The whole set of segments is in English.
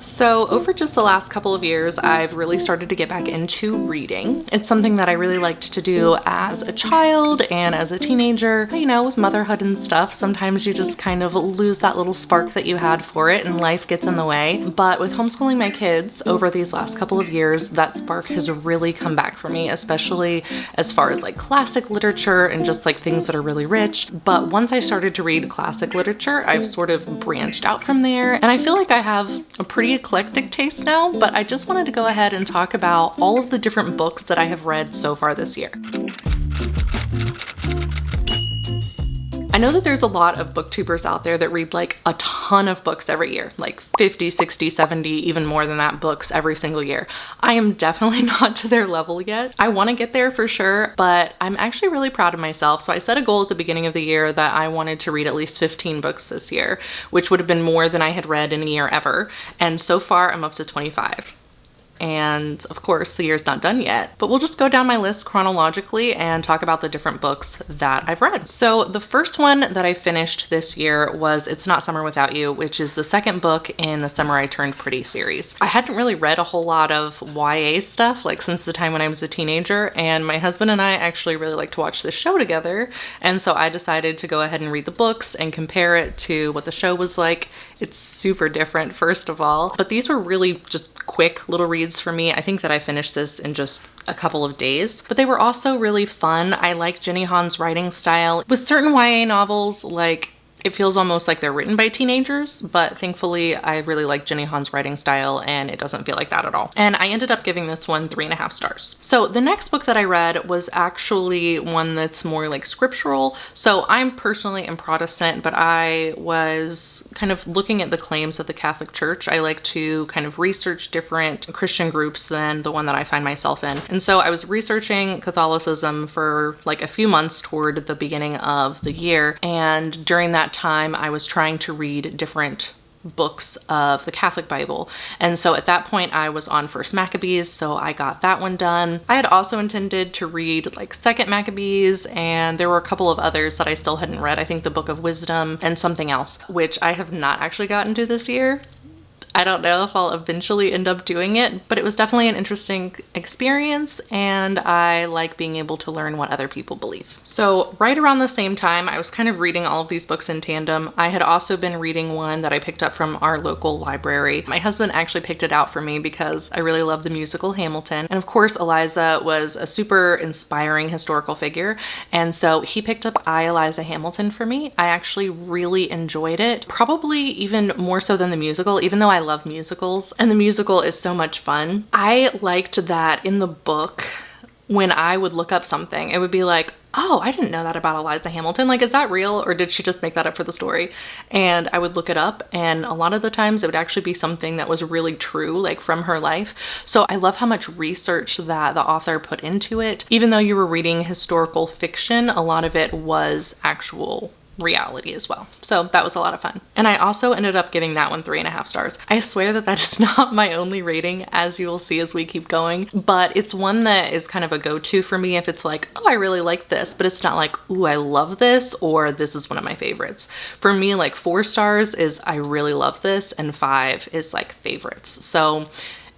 So over just the last couple of years, I've really started to get back into reading. It's something that I really liked to do as a child and as a teenager. You know, with motherhood and stuff, sometimes you just kind of lose that little spark that you had for it and life gets in the way. But with homeschooling my kids over these last couple of years, that spark has really come back for me, especially as far as like classic literature and just like things that are really rich. But once I started to read classic literature, I've sort of branched out from there. And I feel like I have a pretty eclectic taste now, but I just wanted to go ahead and talk about all of the different books that I have read so far this year. I know that there's a lot of booktubers out there that read like a ton of books every year, like 50, 60, 70, even more than that books every single year. I am definitely not to their level yet. I want to get there for sure, but I'm actually really proud of myself. So I set a goal at the beginning of the year that I wanted to read at least 15 books this year, which would have been more than I had read in a year ever. And so far I'm up to 25. And of course, the year's not done yet, but we'll just go down my list chronologically and talk about the different books that I've read. So the first one that I finished this year was It's Not Summer Without You, which is the second book in the Summer I Turned Pretty series. I hadn't really read a whole lot of YA stuff like since the time when I was a teenager, and my husband and I actually really like to watch this show together. And so I decided to go ahead and read the books and compare it to what the show was like. It's super different, first of all, but these were really just quick little reads for me. I think that I finished this in just a couple of days, but they were also really fun. I like Jenny Han's writing style. With certain YA novels, like it feels almost like they're written by teenagers, but thankfully I really like Jenny Han's writing style and it doesn't feel like that at all. And I ended up giving this one 3.5 stars. So the next book that I read was actually one that's more like scriptural. So I'm personally a Protestant, but I was kind of looking at the claims of the Catholic Church. I like to kind of research different Christian groups than the one that I find myself in. And so I was researching Catholicism for like a few months toward the beginning of the year. And during that time I was trying to read different books of the Catholic Bible. And so at that point I was on First Maccabees, so I got that one done. I had also intended to read like Second Maccabees, and there were a couple of others that I still hadn't read. I think the Book of Wisdom and something else, which I have not actually gotten to this year. I don't know if I'll eventually end up doing it, but it was definitely an interesting experience, and I like being able to learn what other people believe. So right around the same time, I was kind of reading all of these books in tandem. I had also been reading one that I picked up from our local library. My husband actually picked it out for me because I really love the musical Hamilton. And of course, Eliza was a super inspiring historical figure, and so he picked up I, Eliza Hamilton for me. I actually really enjoyed it, probably even more so than the musical, even though I love musicals and the musical is so much fun. I liked that in the book, when I would look up something, it would be like, oh, I didn't know that about Eliza Hamilton. Like, is that real? Or did she just make that up for the story? And I would look it up, and a lot of the times it would actually be something that was really true, like from her life. So I love how much research that the author put into it. Even though you were reading historical fiction, a lot of it was actual reality as well. So that was a lot of fun. And I also ended up giving that one 3.5 stars. I swear that that is not my only rating, as you will see as we keep going, but it's one that is kind of a go-to for me if it's like, oh, I really like this, but it's not like, ooh, I love this, or this is one of my favorites. For me, like 4 stars is I really love this, and 5 is like favorites. So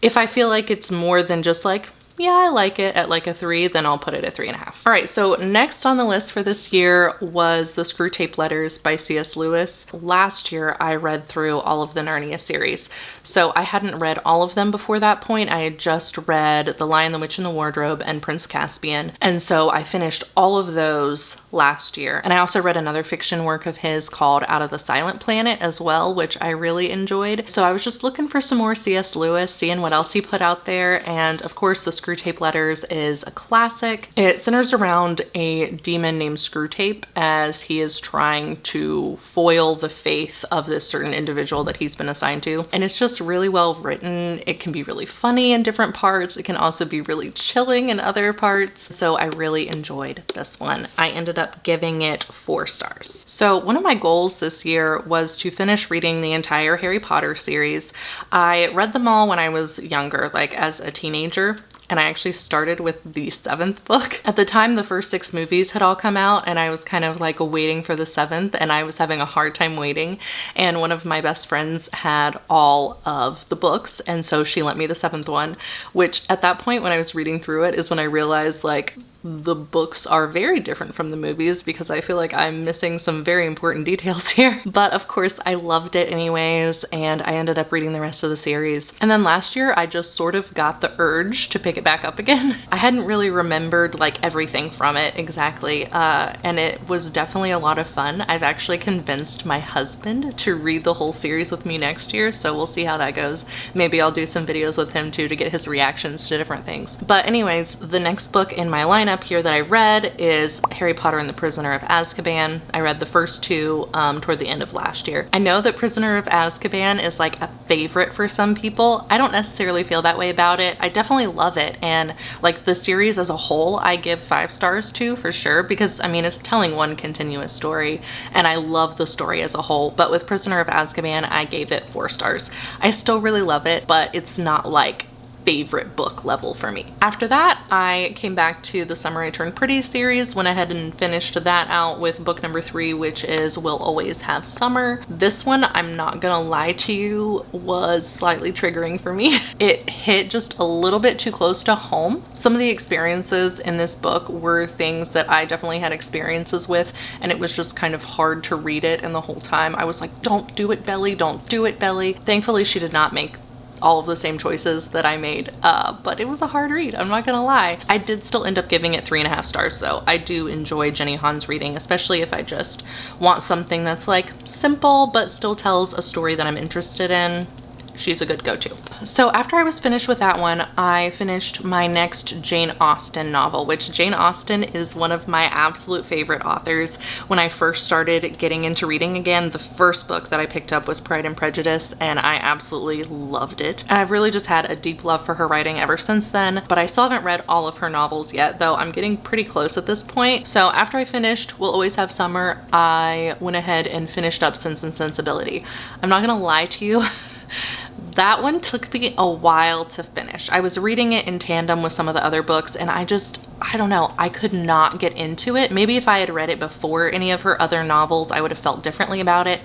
if I feel like it's more than just like, yeah, I like it at like a 3, then I'll put it at 3.5. All right, so next on the list for this year was The Screwtape Letters by C.S. Lewis. Last year, I read through all of the Narnia series. So I hadn't read all of them before that point. I had just read The Lion, the Witch, and the Wardrobe and Prince Caspian. And so I finished all of those last year. And I also read another fiction work of his called Out of the Silent Planet as well, which I really enjoyed. So I was just looking for some more C.S. Lewis, seeing what else he put out there. And of course, The Screwtape Letters is a classic. It centers around a demon named Screwtape as he is trying to foil the faith of this certain individual that he's been assigned to. And it's just really well written. It can be really funny in different parts. It can also be really chilling in other parts. So I really enjoyed this one. I ended up giving it 4 stars. So one of my goals this year was to finish reading the entire Harry Potter series. I read them all when I was younger, like as a teenager. and I actually started with the 7th book. At the time, the first 6 movies had all come out, and I was kind of like waiting for the 7th, and I was having a hard time waiting. And one of my best friends had all of the books, and so she lent me the 7th one, which at that point when I was reading through it is when I realized like the books are very different from the movies, because I feel like I'm missing some very important details here. But of course I loved it anyways, and I ended up reading the rest of the series. And then last year I just sort of got the urge to pick it back up again. I hadn't really remembered like everything from it exactly, and it was definitely a lot of fun. I've actually convinced my husband to read the whole series with me next year, so we'll see how that goes. Maybe I'll do some videos with him too to get his reactions to different things. But anyways, the next book in my lineup here that I read is Harry Potter and the Prisoner of Azkaban. I read the first 2 toward the end of last year. I know that Prisoner of Azkaban is like a favorite for some people. I don't necessarily feel that way about it. I definitely love it, and like the series as a whole I give 5 stars to for sure, because I mean it's telling one continuous story and I love the story as a whole. But with Prisoner of Azkaban I gave it 4 stars. I still really love it, but it's not like favorite book level for me. After that, I came back to the Summer I Turned Pretty series, went ahead and finished that out with book number 3, which is We'll Always Have Summer. This one, I'm not gonna lie to you, was slightly triggering for me. It hit just a little bit too close to home. Some of the experiences in this book were things that I definitely had experiences with, and it was just kind of hard to read it, and the whole time I was like, don't do it, Belly, don't do it, Belly. Thankfully, she did not make all of the same choices that I made, but it was a hard read, I'm not gonna lie. I did still end up giving it 3.5 stars though. I do enjoy Jenny Han's reading, especially if I just want something that's like simple but still tells a story that I'm interested in. She's a good go-to. So after I was finished with that one, I finished my next Jane Austen novel, which Jane Austen is one of my absolute favorite authors. When I first started getting into reading again, the first book that I picked up was Pride and Prejudice, and I absolutely loved it. And I've really just had a deep love for her writing ever since then, but I still haven't read all of her novels yet, though I'm getting pretty close at this point. So after I finished We'll Always Have Summer, I went ahead and finished up Sense and Sensibility. I'm not gonna lie to you, that one took me a while to finish. I was reading it in tandem with some of the other books, and I don't know, I could not get into it. Maybe if I had read it before any of her other novels, I would have felt differently about it.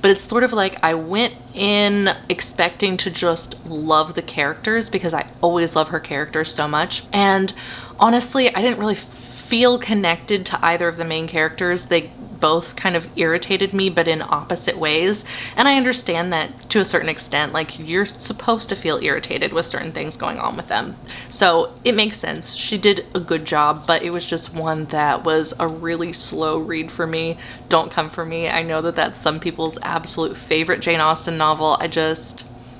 But it's sort of like I went in expecting to just love the characters, because I always love her characters so much. And honestly, I didn't really feel connected to either of the main characters. They both kind of irritated me, but in opposite ways. And I understand that to a certain extent, like you're supposed to feel irritated with certain things going on with them. So it makes sense. She did a good job, but it was just one that was a really slow read for me. Don't come for me. I know that that's some people's absolute favorite Jane Austen novel.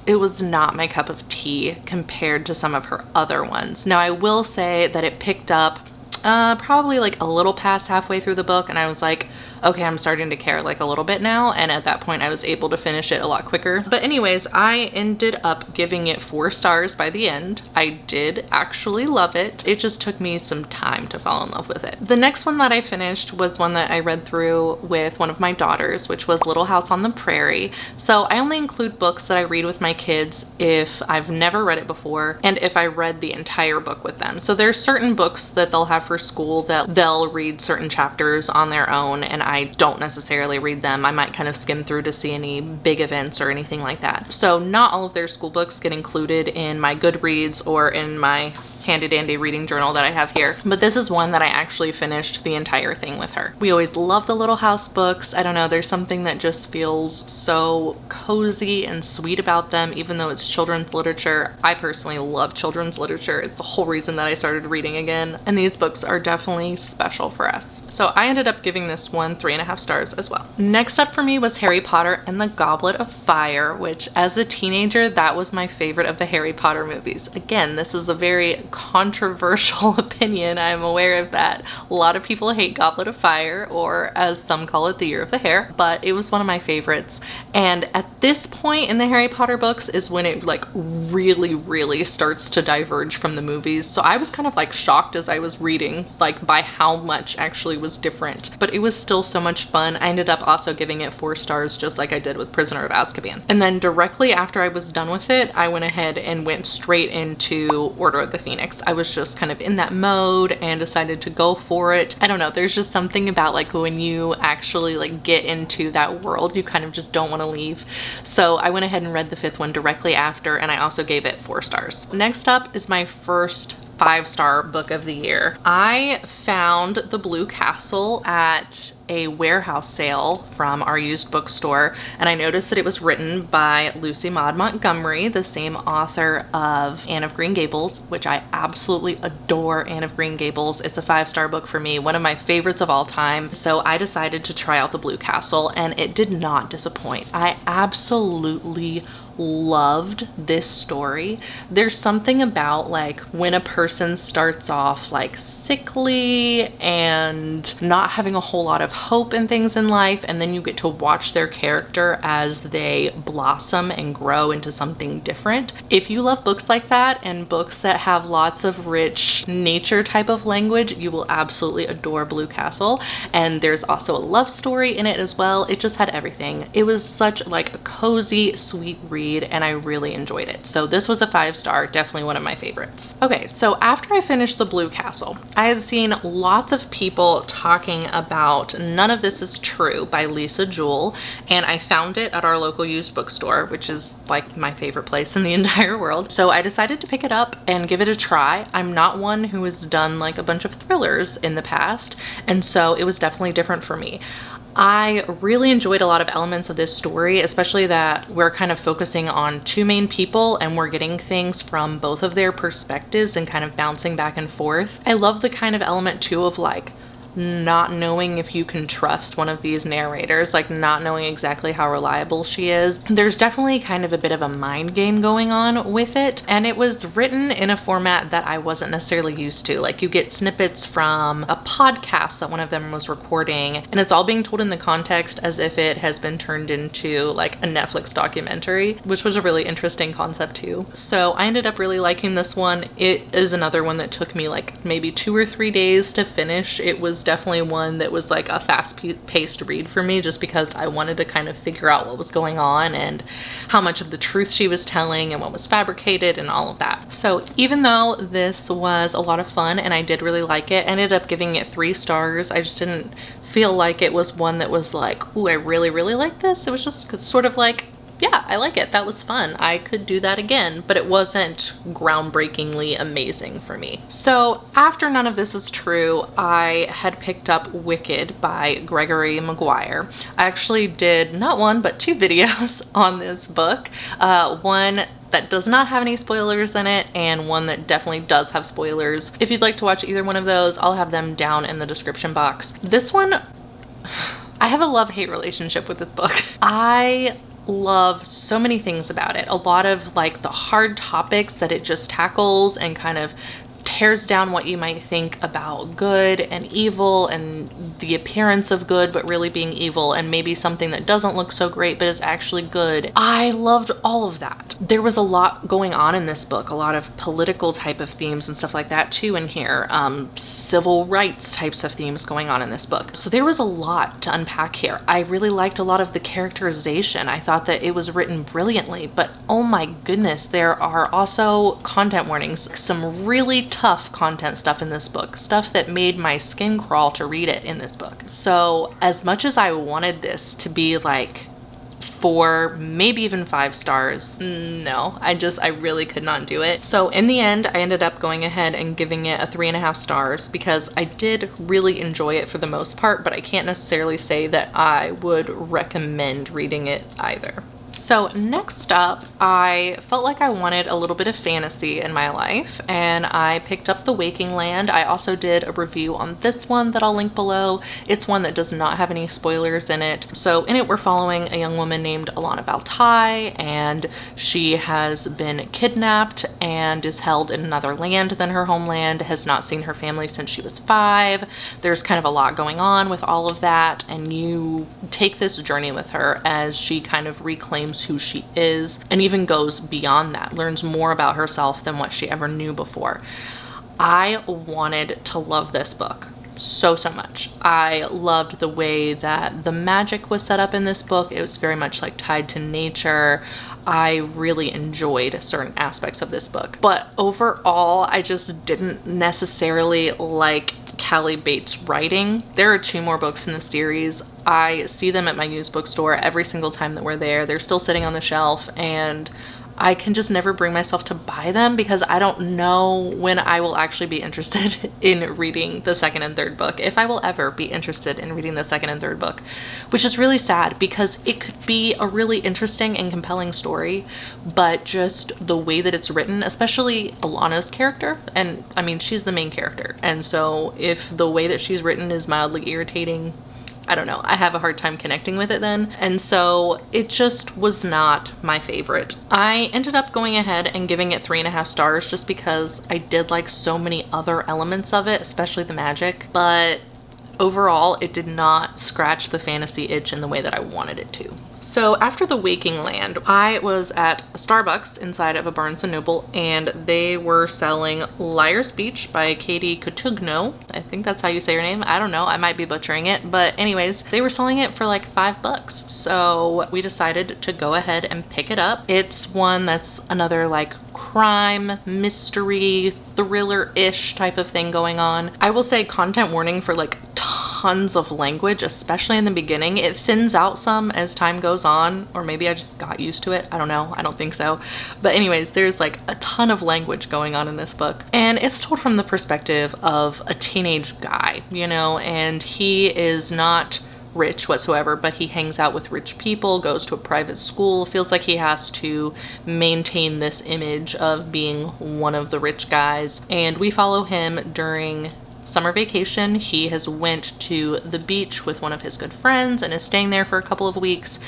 It was not my cup of tea compared to some of her other ones. Now I will say that it picked up probably like a little past halfway through the book, and I was like, okay, I'm starting to care like a little bit now, and at that point I was able to finish it a lot quicker. But anyways, I ended up giving it 4 stars by the end. I did actually love it. It just took me some time to fall in love with it. The next one that I finished was one that I read through with one of my daughters, which was Little House on the Prairie. So I only include books that I read with my kids if I've never read it before, and if I read the entire book with them. So there's certain books that they'll have for school that they'll read certain chapters on their own, and I don't necessarily read them. I might kind of skim through to see any big events or anything like that. So not all of their school books get included in my Goodreads or in my handy dandy reading journal that I have here, but this is one that I actually finished the entire thing with her. We always love the Little House books. I don't know, there's something that just feels so cozy and sweet about them, even though it's children's literature. I personally love children's literature. It's the whole reason that I started reading again, and these books are definitely special for us. So I ended up giving this one 3.5 stars as well. Next up for me was Harry Potter and the Goblet of Fire, which as a teenager, that was my favorite of the Harry Potter movies. Again, this is a very controversial opinion, I'm aware of that. A lot of people hate Goblet of Fire, or as some call it, The Year of the Hare, but it was one of my favorites. And at this point in the Harry Potter books is when it like really starts to diverge from the movies. So I was kind of like shocked as I was reading, like by how much actually was different, but it was still so much fun. I ended up also giving it 4 stars, just like I did with Prisoner of Azkaban. And then directly after I was done with it, I went ahead and went straight into Order of the Phoenix. Phoenix. I was just kind of in that mode and decided to go for it. I don't know, there's just something about like when you actually like get into that world, you kind of just don't want to leave. So I went ahead and read the 5th one directly after, and I also gave it 4 stars. Next up is my first 5-star book of the year. I found The Blue Castle at a warehouse sale from our used bookstore, and I noticed that it was written by Lucy Maud Montgomery, the same author of Anne of Green Gables, which I absolutely adore. Anne of Green Gables, it's a 5-star book for me, one of my favorites of all time. So I decided to try out The Blue Castle, and it did not disappoint. I absolutely loved this story. There's something about like when a person starts off like sickly and not having a whole lot of hope in things in life, and then you get to watch their character as they blossom and grow into something different. If you love books like that and books that have lots of rich nature type of language, you will absolutely adore Blue Castle. And there's also a love story in it as well. It just had everything. It was such like a cozy, sweet read, and I really enjoyed it. So this was a 5-star, definitely one of my favorites. Okay, so after I finished The Blue Castle, I had seen lots of people talking about None of This Is True by Lisa Jewell, and I found it at our local used bookstore, which is like my favorite place in the entire world. So I decided to pick it up and give it a try. I'm not one who has done like a bunch of thrillers in the past, and so it was definitely different for me. I really enjoyed a lot of elements of this story, especially that we're kind of focusing on 2 main people and we're getting things from both of their perspectives and kind of bouncing back and forth. I love the kind of element too of like not knowing if you can trust one of these narrators, like not knowing exactly how reliable she is. There's definitely kind of a bit of a mind game going on with it, and it was written in a format that I wasn't necessarily used to. Like you get snippets from a podcast that one of them was recording, and it's all being told in the context as if it has been turned into like a Netflix documentary, which was a really interesting concept too. So I ended up really liking this one. It is another one that took me like maybe 2 or 3 days to finish. It was definitely one that was like a fast-paced read for me, just because I wanted to kind of figure out what was going on and how much of the truth she was telling and what was fabricated and all of that. So even though this was a lot of fun and I did really like it, I ended up giving it 3 stars. I just didn't feel like it was one that was like, ooh, I really, really like this. It was just sort of like, yeah, I like it. That was fun. I could do that again, but it wasn't groundbreakingly amazing for me. So after None of This Is True, I had picked up Wicked by Gregory Maguire. I actually did not 1, but 2 videos on this book. One that does not have any spoilers in it, and one that definitely does have spoilers. If you'd like to watch either one of those, I'll have them down in the description box. This one, I have a love-hate relationship with this book. I love so many things about it. A lot of like the hard topics that it just tackles and kind of tears down what you might think about good and evil and the appearance of good but really being evil, and maybe something that doesn't look so great but is actually good. I loved all of that. There was a lot going on in this book, a lot of political type of themes and stuff like that too in here, civil rights types of themes going on in this book. So there was a lot to unpack here. I really liked a lot of the characterization. I thought that it was written brilliantly, but oh my goodness, there are also content warnings, some really tough content stuff in this book, stuff that made my skin crawl to read it in this book. So as much as I wanted this to be like 4, maybe even 5 stars, no, I really could not do it. So in the end, I ended up going ahead and giving it a 3.5 stars because I did really enjoy it for the most part, but I can't necessarily say that I would recommend reading it either. So next up, I felt like I wanted a little bit of fantasy in my life, and I picked up The Waking Land. I also did a review on this one that I'll link below. It's one that does not have any spoilers in it. So in it, we're following a young woman named Alana Baltai, and she has been kidnapped and is held in another land than her homeland, has not seen her family since she was 5. There's kind of a lot going on with all of that, and you take this journey with her as she kind of reclaims who she is and even goes beyond that, learns more about herself than what she ever knew before. I wanted to love this book so much. I loved the way that the magic was set up in this book. It was very much like tied to nature. I really enjoyed certain aspects of this book. But overall, I just didn't necessarily like Cally Bates' writing. There are 2 more books in the series. I see them at my used bookstore every single time that we're there. They're still sitting on the shelf, and I can just never bring myself to buy them because I don't know when I will actually be interested in reading the 2nd and 3rd book, if I will ever be interested in reading the 2nd and 3rd book, which is really sad because it could be a really interesting and compelling story, but just the way that it's written, especially Alana's character, and I mean, she's the main character, and so if the way that she's written is mildly irritating, I don't know, I have a hard time connecting with it then. And so it just was not my favorite. I ended up going ahead and giving it 3.5 stars just because I did like so many other elements of it, especially the magic. But overall, it did not scratch the fantasy itch in the way that I wanted it to. So after the Waking Land, I was at a Starbucks inside of a Barnes & Noble, and they were selling Liar's Beach by Katie Cotugno. I think that's how you say her name. I don't know. I might be butchering it. But anyways, they were selling it for like $5. So we decided to go ahead and pick it up. It's one that's another like crime, mystery, thriller-ish type of thing going on. I will say content warning for like tons of language, especially in the beginning. It thins out some as time goes on, or maybe I just got used to it. I don't know. I don't think so. But anyways, there's like a ton of language going on in this book. And it's told from the perspective of a teenage guy, you know, and he is not rich whatsoever, but he hangs out with rich people, goes to a private school, feels like he has to maintain this image of being one of the rich guys. And we follow him during summer vacation. He has went to the beach with one of his good friends and is staying there for a couple of weeks,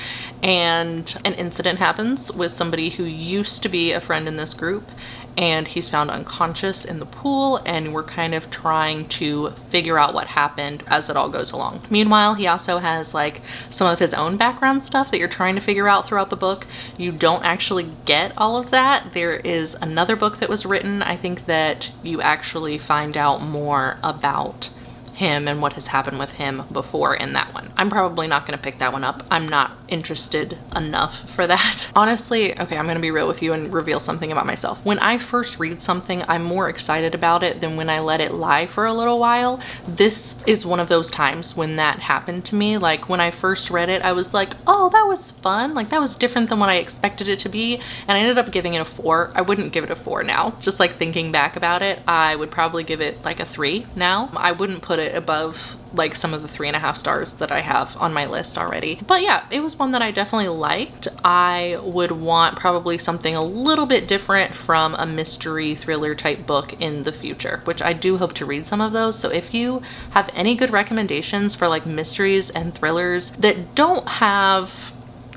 and an incident happens with somebody who used to be a friend in this group, and he's found unconscious in the pool, and we're kind of trying to figure out what happened as it all goes along. Meanwhile, he also has like some of his own background stuff that you're trying to figure out throughout the book. You don't actually get all of that. There is another book that was written, I think, that you actually find out more about him and what has happened with him before in that one. I'm probably not going to pick that one up. I'm not interested enough for that. Honestly, okay, I'm going to be real with you and reveal something about myself. When I first read something, I'm more excited about it than when I let it lie for a little while. This is one of those times when that happened to me. Like when I first read it, I was like, oh, that was fun. Like that was different than what I expected it to be. And I ended up giving it a 4. I wouldn't give it a 4 now. Just like thinking back about it, I would probably give it like a 3 now. I wouldn't put it above like some of the 3.5 stars that I have on my list already. But yeah, it was one that I definitely liked. I would want probably something a little bit different from a mystery thriller type book in the future, which I do hope to read some of those. So if you have any good recommendations for like mysteries and thrillers that don't have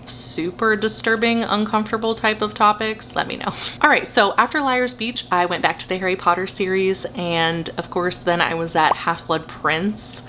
super disturbing, uncomfortable type of topics, let me know. All right, so after Liar's Beach, I went back to the Harry Potter series, and of course then I was at Half-Blood Prince.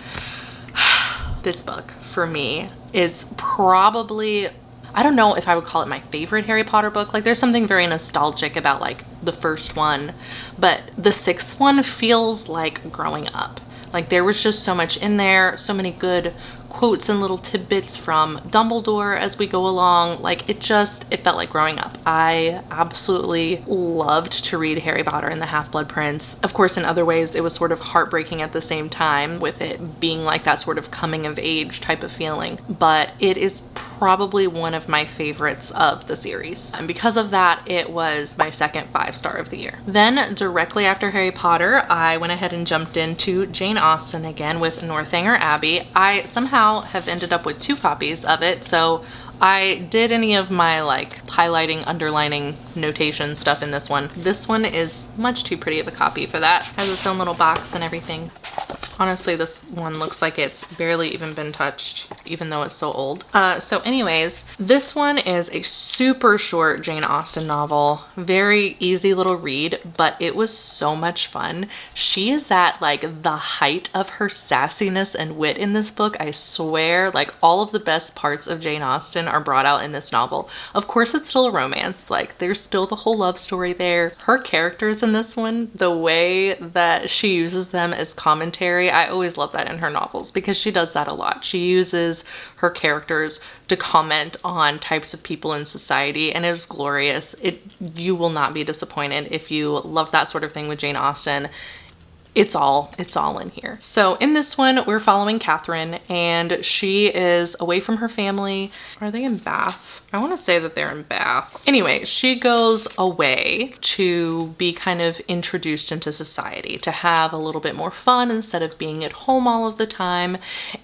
This book for me is probably, I don't know if I would call it my favorite Harry Potter book. Like there's something very nostalgic about like the first one, but the 6th one feels like growing up. Like there was just so much in there, so many good quotes and little tidbits from Dumbledore as we go along. Like it felt like growing up. I absolutely loved to read Harry Potter and the Half-Blood Prince. Of course, in other ways, it was sort of heartbreaking at the same time, with it being like that sort of coming of age type of feeling. But it is probably one of my favorites of the series. And because of that, it was my second 5-star of the year. Then directly after Harry Potter, I went ahead and jumped into Jane Austen again with Northanger Abbey. I somehow have ended up with 2 copies of it, so I did any of my like highlighting, underlining, notation stuff in this one. This one is much too pretty of a copy for that. Has its own little box and everything. Honestly, this one looks like it's barely even been touched, even though it's so old. So anyways, this one is a super short Jane Austen novel. Very easy little read, but it was so much fun. She is at like the height of her sassiness and wit in this book. I swear, like all of the best parts of Jane Austen are brought out in this novel. Of course, it's still a romance. Like there's still the whole love story there. Her characters in this one, the way that she uses them as commentary glory. I always love that in her novels because she does that a lot. She uses her characters to comment on types of people in society, and it is glorious. You will not be disappointed if you love that sort of thing with Jane Austen. It's all in here. So in this one, we're following Catherine, and she is away from her family. Are they in Bath? I want to say that they're in Bath. Anyway, she goes away to be kind of introduced into society, to have a little bit more fun instead of being at home all of the time,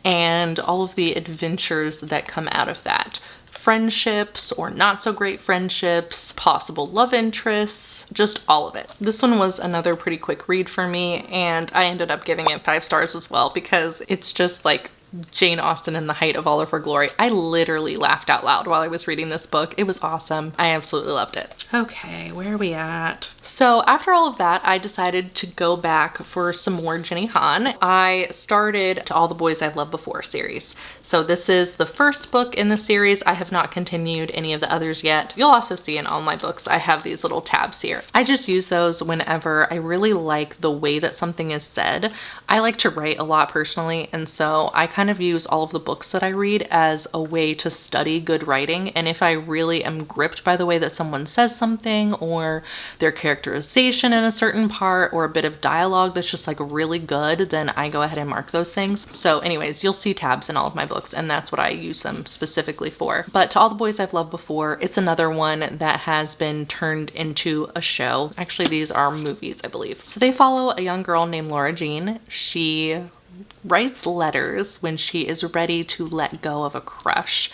and all of the adventures that come out of that. Friendships or not so great friendships, possible love interests, just all of it. This one was another pretty quick read for me, and I ended up giving it 5 stars as well because it's just like Jane Austen in the height of all of her glory. I literally laughed out loud while I was reading this book. It was awesome. I absolutely loved it. Okay, where are we at? So after all of that, I decided to go back for some more Jenny Han. I started To All the Boys I've Loved Before series. So this is the first book in the series. I have not continued any of the others yet. You'll also see in all my books, I have these little tabs here. I just use those whenever I really like the way that something is said. I like to write a lot personally, and so I kind of use all of the books that I read as a way to study good writing. And if I really am gripped by the way that someone says something, or their characterization in a certain part, or a bit of dialogue that's just like really good, then I go ahead and mark those things. So anyways, you'll see tabs in all of my books, and that's what I use them specifically for. But To All the Boys I've Loved Before, it's another one that has been turned into a show. Actually, these are movies, I believe. So they follow a young girl named Laura Jean. She writes letters when she is ready to let go of a crush.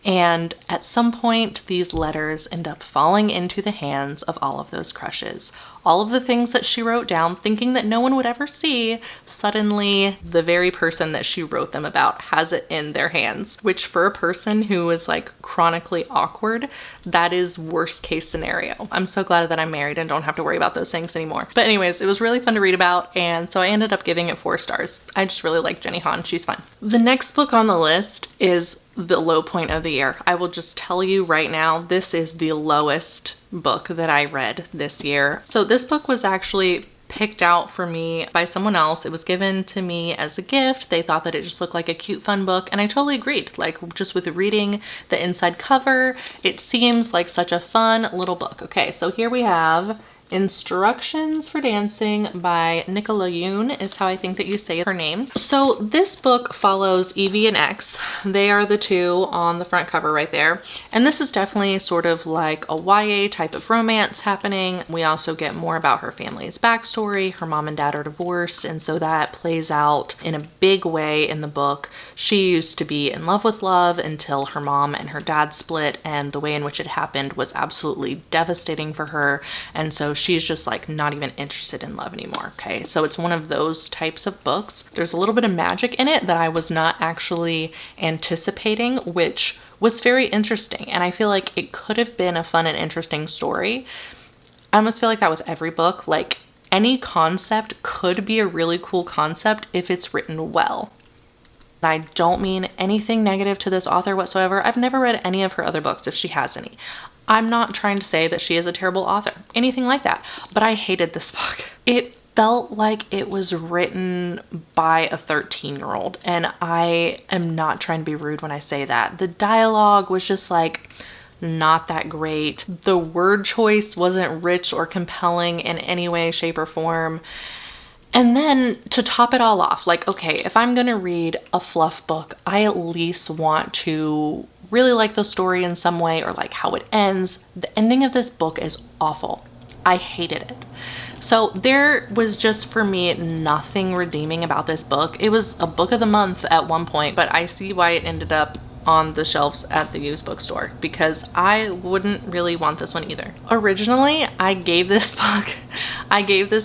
And at some point, these letters end up falling into the hands of all of those crushes. All of the things that she wrote down, thinking that no one would ever see, suddenly the very person that she wrote them about has it in their hands, which for a person who is like chronically awkward, that is worst case scenario. I'm so glad that I'm married and don't have to worry about those things anymore. But anyways, it was really fun to read about, and so I ended up giving it 4 stars. I just really like Jenny Han. She's fun. The next book on the list is the low point of the year. I will just tell you right now, this is the lowest book that I read this year. So this book was actually picked out for me by someone else. It was given to me as a gift. They thought that it just looked like a cute, fun book, and I totally agreed. Like, just with reading the inside cover, it seems like such a fun little book. Okay, so here we have Instructions for Dancing by Nicola Yoon is how I think that you say her name. So this book follows Evie and X. They are the two on the front cover right there. And this is definitely sort of like a YA type of romance happening. We also get more about her family's backstory. Her mom and dad are divorced, and so that plays out in a big way in the book. She used to be in love with love until her mom and her dad split, and the way in which it happened was absolutely devastating for her. And so she's just like not even interested in love anymore. Okay, so it's one of those types of books. There's a little bit of magic in it that I was not actually anticipating, which was very interesting. And I feel like it could have been a fun and interesting story. I almost feel like that with every book. Like, any concept could be a really cool concept if it's written well. I don't mean anything negative to this author whatsoever. I've never read any of her other books, if she has any. I'm not trying to say that she is a terrible author, anything like that, but I hated this book. It felt like it was written by a 13-year-old, and I am not trying to be rude when I say that. The dialogue was just like not that great. The word choice wasn't rich or compelling in any way, shape, or form. And then to top it all off, like, okay, if I'm gonna read a fluff book, I at least want to really like the story in some way, or like how it ends. The ending of this book is awful. I hated it. So there was just, for me, nothing redeeming about this book. It was a book of the month at one point, but I see why it ended up on the shelves at the used bookstore, because I wouldn't really want this one either. Originally, I gave this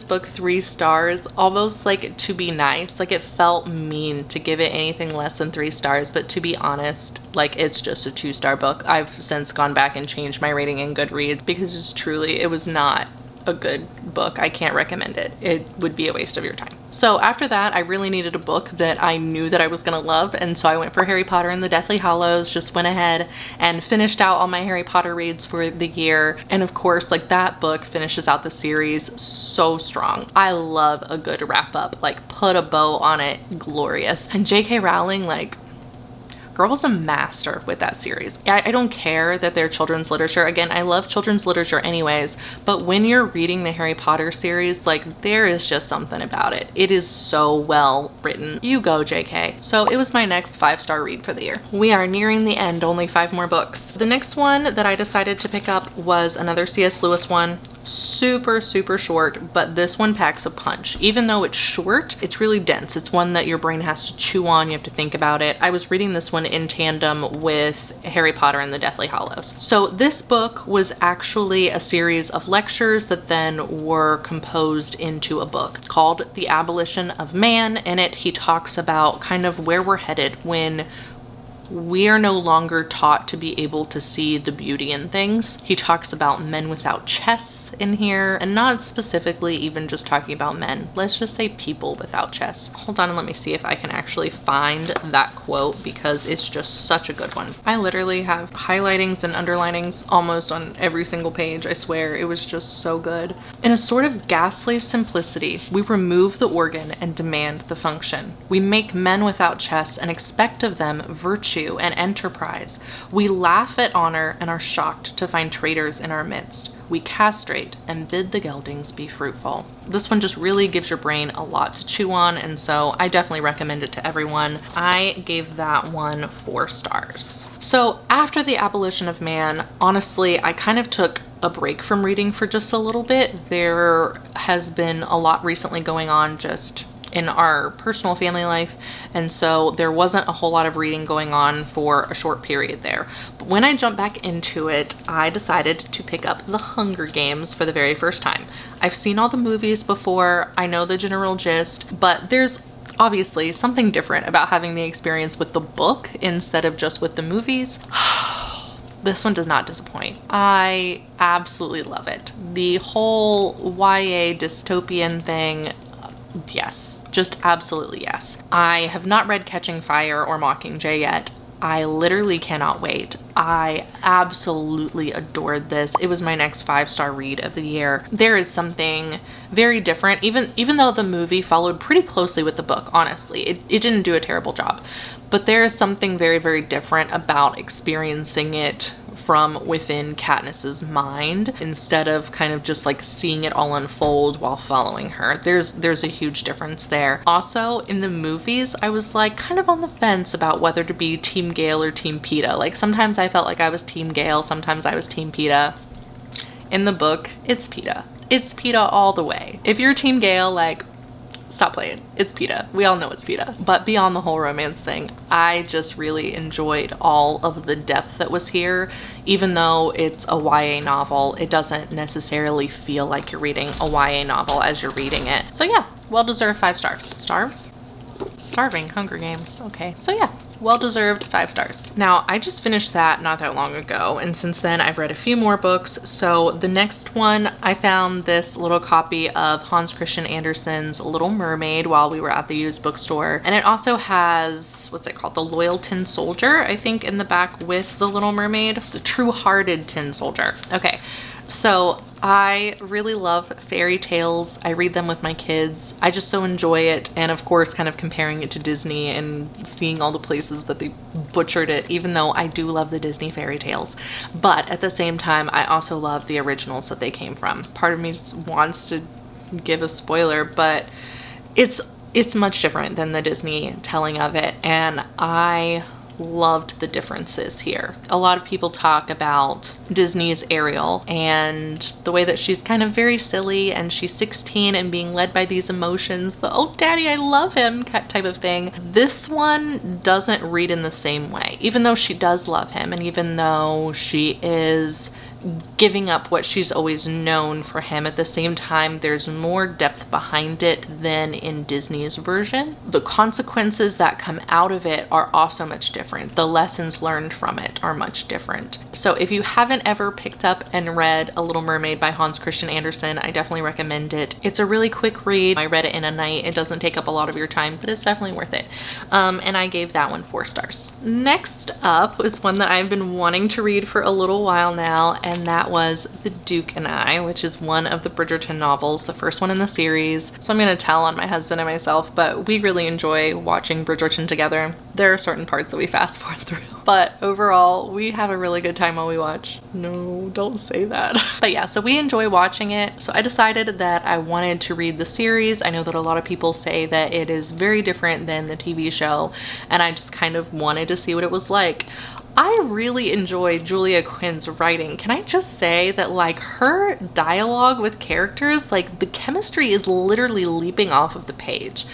book 3 stars, almost like to be nice. Like, it felt mean to give it anything less than 3 stars, but to be honest, like, it's just a 2-star book. I've since gone back and changed my rating in Goodreads because just truly, it was not a good book. I can't recommend it. It would be a waste of your time. So after that, I really needed a book that I knew that I was gonna love, and so I went for Harry Potter and the Deathly Hallows, just went ahead and finished out all my Harry Potter reads for the year. And of course, like, that book finishes out the series so strong. I love a good wrap up, like, put a bow on it, glorious. And J.K. Rowling, like, girl was a master with that series. I don't care that they're children's literature. Again, I love children's literature anyways, but when you're reading the Harry Potter series, like, there is just something about it. It is so well written. You go, JK. So it was my next 5-star read for the year. We are nearing the end, only 5 more books. The next one that I decided to pick up was another C.S. Lewis one. Super short, but this one packs a punch. Even though it's short, it's really dense. It's one that your brain has to chew on. You have to think about it. I was reading this one in tandem with Harry Potter and the Deathly Hallows. So this book was actually a series of lectures that then were composed into a book called The Abolition of Man. In it, he talks about kind of where we're headed when we are no longer taught to be able to see the beauty in things. He talks about men without chests in here, and not specifically even just talking about men. Let's just say people without chests. Hold on and let me see if I can actually find that quote, because it's just such a good one. I literally have highlightings and underlinings almost on every single page. I swear, it was just so good. In a sort of ghastly simplicity, we remove the organ and demand the function. We make men without chests and expect of them virtue and enterprise. We laugh at honor and are shocked to find traitors in our midst. We castrate and bid the geldings be fruitful. This one just really gives your brain a lot to chew on, and so I definitely recommend it to everyone. I gave that one 4 stars. So after The Abolition of Man, honestly, I kind of took a break from reading for just a little bit. There has been a lot recently going on just in our personal family life, and so there wasn't a whole lot of reading going on for a short period there. But when I jumped back into it, I decided to pick up The Hunger Games for the very first time. I've seen all the movies before, I know the general gist, but there's obviously something different about having the experience with the book instead of just with the movies. This one does not disappoint. I absolutely love it. The whole YA dystopian thing, yes, just absolutely yes. I have not read Catching Fire or Mockingjay yet. I literally cannot wait. I absolutely adored this. It was my next 5-star read of the year. There is something very different, even though the movie followed pretty closely with the book, honestly. It didn't do a terrible job. But there is something very different about experiencing it from within Katniss's mind instead of kind of just like seeing it all unfold while following her. There's a huge difference there. Also, in the movies, I was like kind of on the fence about whether to be Team Gale or Team Peeta. Like, sometimes I felt like I was Team Gale, sometimes I was Team Peeta. In the book, it's Peeta. It's Peeta all the way. If you're Team Gale, like, stop playing. It's Peeta. We all know it's Peeta. But beyond the whole romance thing, I just really enjoyed all of the depth that was here. Even though it's a YA novel, it doesn't necessarily feel like you're reading a YA novel as you're reading it. So yeah, well-deserved 5 stars. Stars? Starving, Hunger Games. Okay, so yeah, well-deserved 5 stars. Now, I just finished that not that long ago, and since then I've read a few more books. So the next one, I found this little copy of Hans Christian Andersen's Little Mermaid while we were at the used bookstore, and it also has, what's it called, The Loyal Tin Soldier, I think, in the back with The Little Mermaid. The True-Hearted Tin Soldier. Okay. So I really love fairy tales. I read them with my kids. I just so enjoy it. And of course, kind of comparing it to Disney and seeing all the places that they butchered it, even though I do love the Disney fairy tales. But at the same time, I also love the originals that they came from. Part of me just wants to give a spoiler, but it's much different than the Disney telling of it. And I loved the differences here. A lot of people talk about Disney's Ariel and the way that she's kind of very silly and she's 16 and being led by these emotions, the "oh daddy, I love him" type of thing. This one doesn't read in the same way, even though she does love him and even though she is giving up what she's always known for him. At the same time, there's more depth behind it than in Disney's version. The consequences that come out of it are also much different. The lessons learned from it are much different. So if you haven't ever picked up and read A Little Mermaid by Hans Christian Andersen, I definitely recommend it. It's a really quick read. I read it in a night. It doesn't take up a lot of your time, but it's definitely worth it. And I gave that one 4 stars. Next up is one that I've been wanting to read for a little while now, and that was The Duke and I, which is one of the Bridgerton novels, the first one in the series. So I'm gonna tell on my husband and myself, but we really enjoy watching Bridgerton together. There are certain parts that we fast forward through, but overall we have a really good time while we watch. No, don't say that. But yeah, so we enjoy watching it. So I decided that I wanted to read the series. I know that a lot of people say that it is very different than the TV show, and I just kind of wanted to see what it was like. I really enjoy Julia Quinn's writing. Can I just say that like her dialogue with characters, like the chemistry is literally leaping off of the page.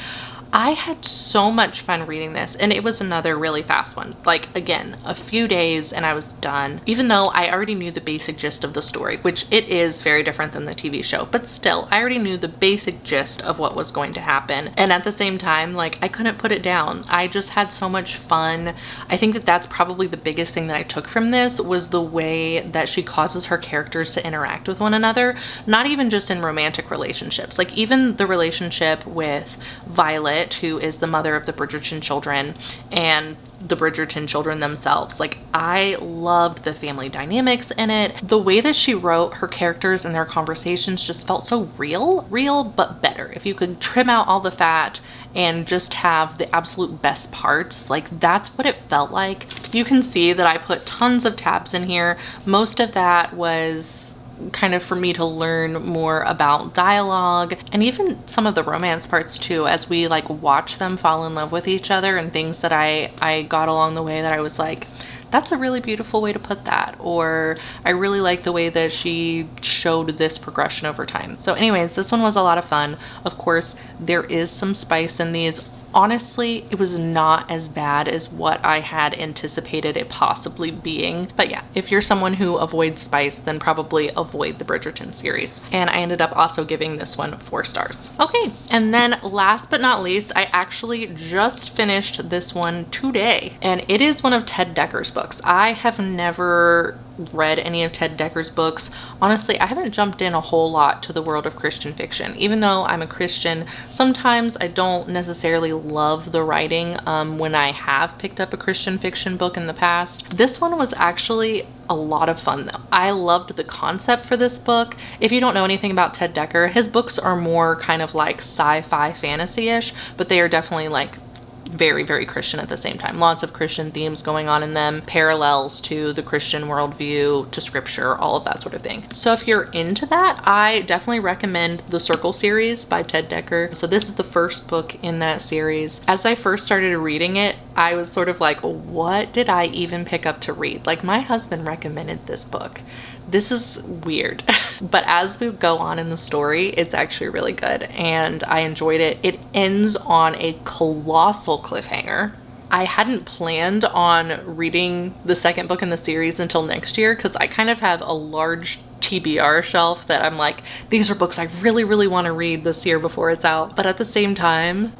I had so much fun reading this, and it was another really fast one. Like, again, a few days and I was done, even though I already knew the basic gist of the story, which it is very different than the TV show, but still, I already knew the basic gist of what was going to happen. And at the same time, like, I couldn't put it down. I just had so much fun. I think that that's probably the biggest thing that I took from this, was the way that she causes her characters to interact with one another, not even just in romantic relationships. Like, even the relationship with Violet, who is the mother of the Bridgerton children, and the Bridgerton children themselves. Like, I loved the family dynamics in it. The way that she wrote her characters and their conversations just felt so real, but better. If you could trim out all the fat and just have the absolute best parts, like, that's what it felt like. You can see that I put tons of tabs in here. Most of that was kind of for me to learn more about dialogue and even some of the romance parts too, as we like watch them fall in love with each other, and things that I got along the way that I was like, that's a really beautiful way to put that, or I really like the way that she showed this progression over time. So anyways, this one was a lot of fun. Of course, there is some spice in these. Honestly, it was not as bad as what I had anticipated it possibly being. But yeah, if you're someone who avoids spice, then probably avoid the Bridgerton series. And I ended up also giving this one 4 stars. Okay, and then last but not least, I actually just finished this one today. And it is one of Ted Decker's books. I have never read any of Ted Decker's books. Honestly, I haven't jumped in a whole lot to the world of Christian fiction. Even though I'm a Christian, sometimes I don't necessarily love the writing when I have picked up a Christian fiction book in the past. This one was actually a lot of fun though. I loved the concept for this book. If you don't know anything about Ted Decker, his books are more kind of like sci-fi fantasy-ish, but they are definitely like very, very Christian at the same time. Lots of Christian themes going on in them, parallels to the Christian worldview, to scripture, all of that sort of thing. So if you're into that, I definitely recommend the Circle series by Ted Decker. So this is the first book in that series. As I first started reading it, I was sort of like, what did I even pick up to read? Like, my husband recommended this book. This is weird. But as we go on in the story, it's actually really good and I enjoyed it. It ends on a colossal cliffhanger. I hadn't planned on reading the second book in the series until next year, because I kind of have a large TBR shelf that I'm like, these are books I really, really want to read this year before it's out. But at the same time,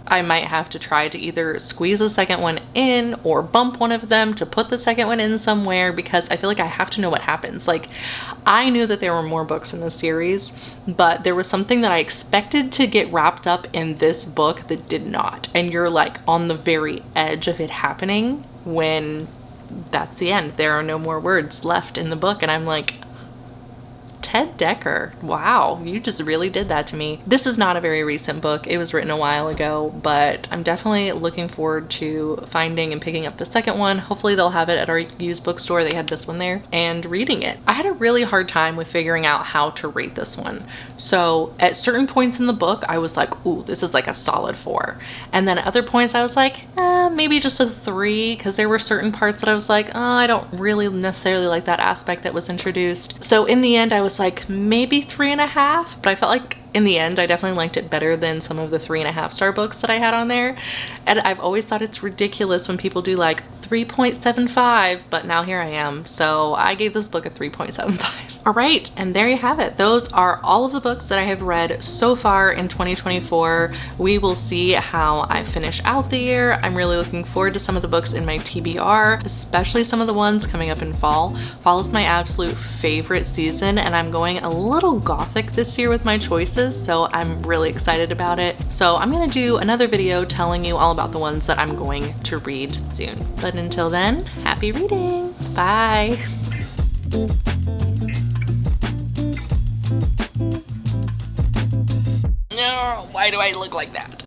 I might have to try to either squeeze a second one in or bump one of them to put the second one in somewhere, because I feel like I have to know what happens. Like, I knew that there were more books in the series, but there was something that I expected to get wrapped up in this book that did not. And you're like on the very edge of it happening when that's the end. There are no more words left in the book. And I'm like, Ted Decker, wow, you just really did that to me. This is not a very recent book. It was written a while ago, but I'm definitely looking forward to finding and picking up the second one. Hopefully they'll have it at our used bookstore. They had this one there, and reading it. I had a really hard time with figuring out how to rate this one. So at certain points in the book, I was like, ooh, this is like a solid 4. And then at other points I was like, maybe just a 3, because there were certain parts that I was like, oh, I don't really necessarily like that aspect that was introduced. So in the end, I was like maybe 3.5, but I felt like in the end, I definitely liked it better than some of the 3.5-star books that I had on there. And I've always thought it's ridiculous when people do like 3.75, but now here I am. So I gave this book a 3.75. All right, and there you have it. Those are all of the books that I have read so far in 2024. We will see how I finish out the year. I'm really looking forward to some of the books in my TBR, especially some of the ones coming up in fall. Fall is my absolute favorite season, and I'm going a little gothic this year with my choices, so I'm really excited about it. So I'm gonna do another video telling you all about the ones that I'm going to read soon. But until then, happy reading. Bye. No, why do I look like that?